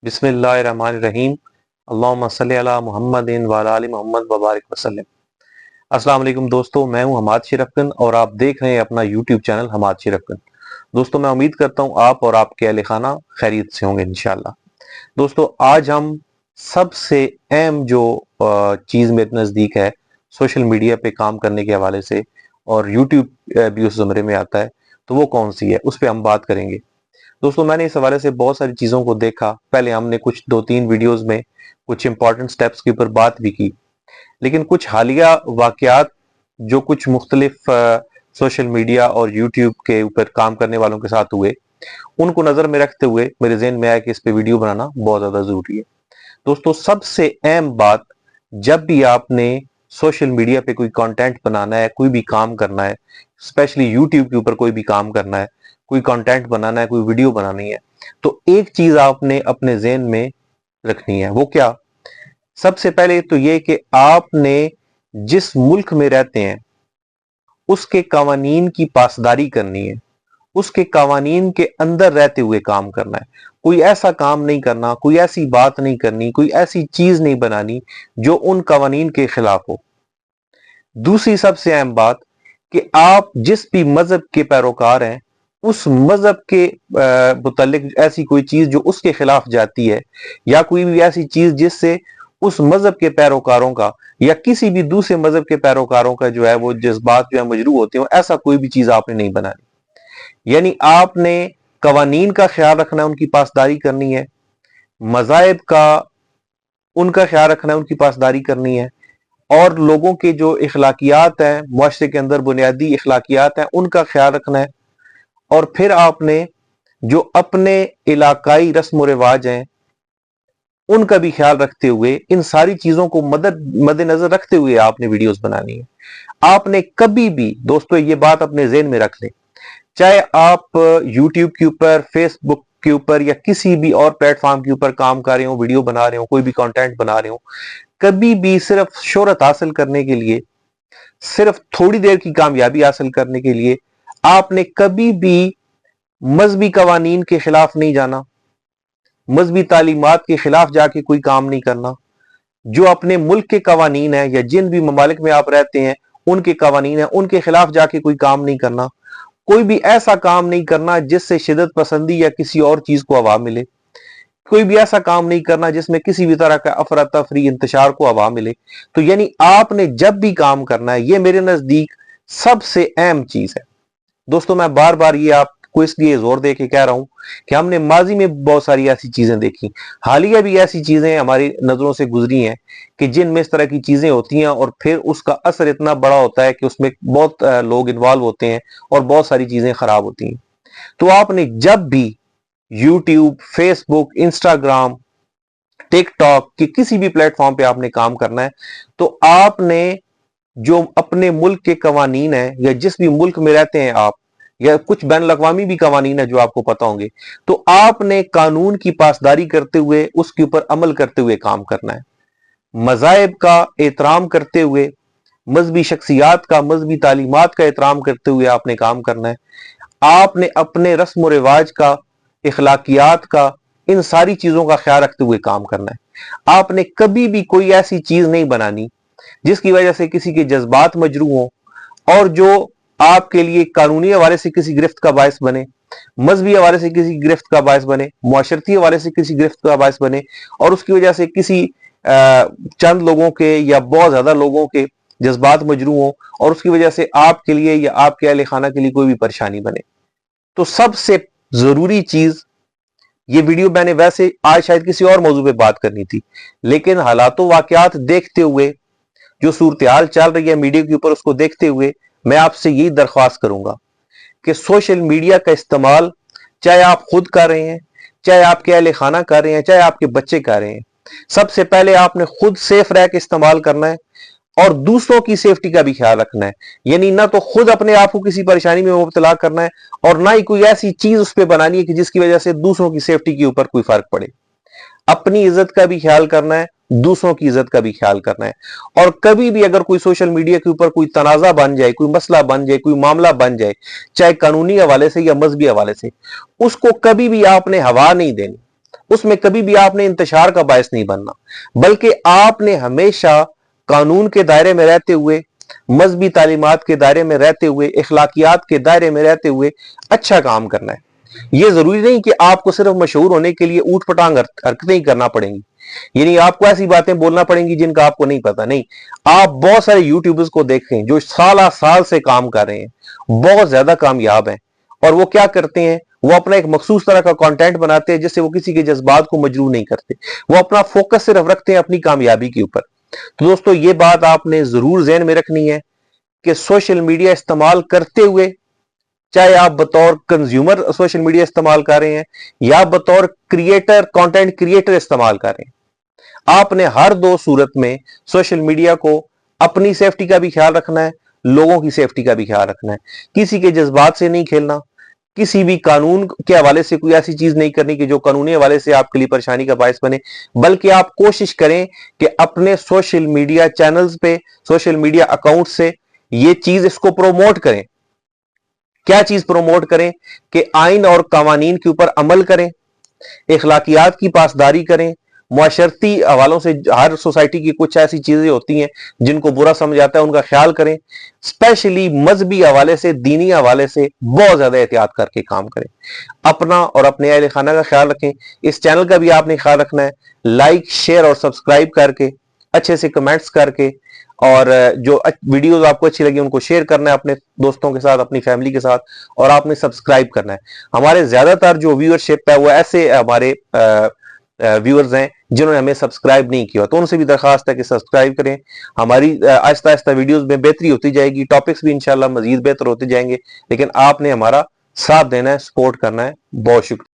बिस्मिल्लाहिर्रहमानिर्रहीम। अल्लाहुम्मा सल्लि अला मुहम्मदिन व अला आलि मुहम्मद व बारिक वसल्लम। अस्सलाम वालेकुम दोस्तों, मैं हूं हमाद शिरफ़कन और आप देख रहे हैं अपना यूट्यूब चैनल हमाद शिरफ़कन। दोस्तों, मैं उम्मीद करता हूं आप और आपके अहले खाना खैरियत से होंगे इंशाअल्लाह। दोस्तों, आज हम सबसे अहम जो चीज़ मेरे नज़दीक है सोशल मीडिया पे काम करने के हवाले से, और यूट्यूब भी उस ज़मरे में आता है, तो वो कौन सी है उस पर हम बात करेंगे। दोस्तों, मैंने इस हवाले से बहुत सारी चीज़ों को देखा। पहले हमने कुछ 2-3 वीडियोस में कुछ इंपॉर्टेंट स्टेप्स के ऊपर बात भी की, लेकिन कुछ हालिया वाकयात जो कुछ मुख्तलिफ सोशल मीडिया और यूट्यूब के ऊपर काम करने वालों के साथ हुए, उनको नज़र में रखते हुए मेरे जहन में आया कि इस पे वीडियो बनाना बहुत ज़्यादा ज़रूरी है। दोस्तों, सबसे अहम बात, जब भी आपने सोशल मीडिया पे कोई कंटेंट बनाना है, कोई भी काम करना है, स्पेशली यूट्यूब के ऊपर कोई भी काम करना है, कोई कंटेंट बनाना है, कोई वीडियो बनानी है, तो एक चीज आपने अपने ज़हन में रखनी है। वो क्या? सबसे पहले तो ये कि आपने जिस मुल्क में रहते हैं उसके कवानीन की पासदारी करनी है, उसके कवानीन के अंदर रहते हुए काम करना है। कोई ऐसा काम नहीं करना, कोई ऐसी बात नहीं करनी, कोई ऐसी चीज नहीं बनानी जो उन कवानीन के खिलाफ हो। दूसरी सबसे अहम बात कि आप जिस भी मजहब के पैरोकार हैं, उस मजहब के मुतल्लिक ऐसी कोई चीज जो उसके खिलाफ जाती है, या कोई भी ऐसी चीज जिससे उस मजहब के पैरोकारों का या किसी भी दूसरे मजहब के पैरोकारों का जो है वो जज्बात जो है मजरू होते हो, ऐसा कोई भी चीज आपने नहीं बनानी। यानी आपने कवानीन का ख्याल रखना है, उनकी पासदारी करनी है, मज़ाहिब का उनका ख्याल रखना है, उनकी पासदारी करनी है, और लोगों के जो इखलाकियात हैं, मुआशरे के अंदर बुनियादी इखलाकियात हैं, उनका ख्याल रखना है। और फिर आपने जो अपने इलाकाई रस्म रिवाज हैं उनका भी ख्याल रखते हुए, इन सारी चीजों को मद्देनजर रखते हुए आपने वीडियोस बनानी है। आपने कभी भी, दोस्तों, ये बात अपने ज़हन में रख लें, चाहे आप यूट्यूब के ऊपर, फेसबुक के ऊपर या किसी भी और प्लेटफॉर्म के ऊपर काम कर रहे हो, वीडियो बना रहे हो, कोई भी कंटेंट बना रहे हो, कभी भी सिर्फ शोहरत हासिल करने के लिए, सिर्फ थोड़ी देर की कामयाबी हासिल करने के लिए आपने कभी भी मजहबी कवानीन के खिलाफ नहीं जाना, मजहबी तालीमात के खिलाफ जाके कोई काम नहीं करना। जो अपने मुल्क के कवानीन है या जिन भी ममालिक में आप रहते हैं उनके कवानीन है, उनके खिलाफ जाके कोई काम नहीं करना। कोई भी ऐसा काम नहीं करना जिससे शिदत पसंदी या किसी और चीज को हवा मिले। कोई भी ऐसा काम नहीं करना जिसमें किसी भी तरह का अफरा तफरी इंतशार को हवा मिले। तो यानी आपने जब भी काम करना है, ये मेरे नजदीक सबसे अहम चीज है। दोस्तों, मैं बार बार ये आपको इसलिए जोर दे के कह रहा हूं कि हमने माजी में बहुत सारी ऐसी चीजें देखी, हालिया भी ऐसी चीजें हमारी नजरों से गुजरी हैं कि जिनमें इस तरह की चीजें होती हैं और फिर उसका असर इतना बड़ा होता है कि उसमें बहुत लोग इन्वॉल्व होते हैं और बहुत सारी चीजें खराब होती हैं। तो आपने जब भी यूट्यूब, फेसबुक, इंस्टाग्राम, टिकटॉक के किसी भी प्लेटफॉर्म पे आपने काम करना है, तो आपने जो अपने मुल्क के कवानीन है या जिस भी मुल्क में रहते हैं आप, या कुछ बैन अवी भी कवानीन है जो आपको पता होंगे, तो आपने कानून की पासदारी करते हुए उसके ऊपर अमल करते हुए काम करना है। मज़ाहिब का एहतराम करते हुए, मजहबी शख्सियात का, मजहबी तालीमात का एहतराम करते हुए आपने काम करना है। आपने अपने रस्म व रिवाज का, इखलाकियात का, इन सारी चीजों का ख्याल रखते हुए काम करना है। आपने कभी भी कोई ऐसी चीज नहीं बनानी जिसकी वजह से किसी के जज्बात मजरू हो और जो आपके लिए कानूनी हवाले से किसी गिरफ्त का बायस बने, मजहबी हवाले से किसी गिरफ्त का बायस बने, मुआशरती हवाले से किसी गिरफ्त का बायस बने, और उसकी वजह से किसी चंद लोगों के या बहुत ज्यादा लोगों के जज्बात मजरू हो और उसकी वजह से आपके लिए या आपके अहले खाना के लिए कोई भी परेशानी बने। तो सबसे जरूरी चीज, ये वीडियो मैंने वैसे आज शायद किसी और मौजू पे बात करनी थी, लेकिन हालातों वाकयात देखते हुए, जो सूरत हाल चल रही है मीडिया के ऊपर, उसको देखते हुए मैं आपसे यही दरख्वास्त करूंगा कि सोशल मीडिया का इस्तेमाल, चाहे आप खुद कर रहे हैं, चाहे आपके अहले खाना कर रहे हैं, चाहे आपके बच्चे कर रहे हैं, सबसे पहले आपने खुद सेफ रह के इस्तेमाल करना है और दूसरों की सेफ्टी का भी ख्याल रखना है। यानी ना तो खुद अपने आप को किसी परेशानी में मुब्तला करना है और ना ही कोई ऐसी चीज उस पर बनानी है कि जिसकी वजह से दूसरों की सेफ्टी के ऊपर कोई फर्क पड़े। अपनी इज्जत का भी ख्याल करना है, दूसरों की इज्जत का भी ख्याल करना है। और कभी भी अगर कोई सोशल मीडिया के ऊपर कोई तनाजा बन जाए, कोई मसला बन जाए, कोई मामला बन जाए, चाहे कानूनी हवाले से या मजहबी हवाले से, उसको कभी भी आपने हवा नहीं देनी, اس میں کبھی بھی آپ نے انتشار کا باعث نہیں بننا، بلکہ آپ نے ہمیشہ قانون کے دائرے میں رہتے ہوئے، مذہبی تعلیمات کے دائرے میں رہتے ہوئے، اخلاقیات کے دائرے میں رہتے ہوئے اچھا کام کرنا ہے۔ یہ ضروری نہیں کہ آپ کو صرف مشہور ہونے کے لیے اوٹ پٹانگ حرکتیں ہی کرنا پڑیں گی، یعنی آپ کو ایسی باتیں بولنا پڑیں گی جن کا آپ کو نہیں پتا۔ نہیں، آپ بہت سارے یوٹیوبرز کو دیکھیں جو سالہ سال سے کام کر رہے ہیں، بہت زیادہ کامیاب ہیں، اور وہ کیا کرتے ہیں؟ وہ اپنا ایک مخصوص طرح کا کانٹینٹ بناتے ہیں جس سے وہ کسی کے جذبات کو مجروح نہیں کرتے، وہ اپنا فوکس صرف رکھتے ہیں اپنی کامیابی کے اوپر۔ تو دوستو، یہ بات آپ نے ضرور ذہن میں رکھنی ہے کہ سوشل میڈیا استعمال کرتے ہوئے، چاہے آپ بطور کنزیومر سوشل میڈیا استعمال کر رہے ہیں یا بطور کریٹر، کانٹینٹ کریٹر استعمال کر رہے ہیں، آپ نے ہر دو صورت میں سوشل میڈیا کو اپنی سیفٹی کا بھی خیال رکھنا ہے، لوگوں کی سیفٹی کا بھی خیال رکھنا ہے۔ کسی کے جذبات سے نہیں کھیلنا، کسی بھی قانون کے حوالے سے کوئی ایسی چیز نہیں کرنی کہ جو قانونی حوالے سے آپ کے لیے پریشانی کا باعث بنے، بلکہ آپ کوشش کریں کہ اپنے سوشل میڈیا چینلز پہ، سوشل میڈیا اکاؤنٹ سے یہ چیز اس کو پروموٹ کریں۔ کیا چیز پروموٹ کریں؟ کہ آئین اور قوانین کے اوپر عمل کریں، اخلاقیات کی پاسداری کریں، معاشرتی حوالوں سے ہر سوسائٹی کی کچھ ایسی چیزیں ہوتی ہیں جن کو برا سمجھ آتا ہے، ان کا خیال کریں، اسپیشلی مذہبی حوالے سے، دینی حوالے سے بہت زیادہ احتیاط کر کے کام کریں، اپنا اور اپنے اہل خانہ کا خیال رکھیں۔ اس چینل کا بھی آپ نے خیال رکھنا ہے، لائک، شیئر اور سبسکرائب کر کے، اچھے سے کمنٹس کر کے، اور جو ویڈیوز آپ کو اچھی لگی ان کو شیئر کرنا ہے اپنے دوستوں کے ساتھ، اپنی فیملی کے ساتھ، اور آپ نے سبسکرائب کرنا ہے۔ ہمارے زیادہ تر جو ویورشپ ہے وہ ایسے ہمارے ویورز ہیں جنہوں نے ہمیں سبسکرائب نہیں کیا، تو ان سے بھی درخواست ہے کہ سبسکرائب کریں۔ ہماری آہستہ آہستہ ویڈیوز میں بہتری ہوتی جائے گی، ٹاپکس بھی انشاءاللہ مزید بہتر ہوتے جائیں گے، لیکن آپ نے ہمارا ساتھ دینا ہے، سپورٹ کرنا ہے۔ بہت شکریہ۔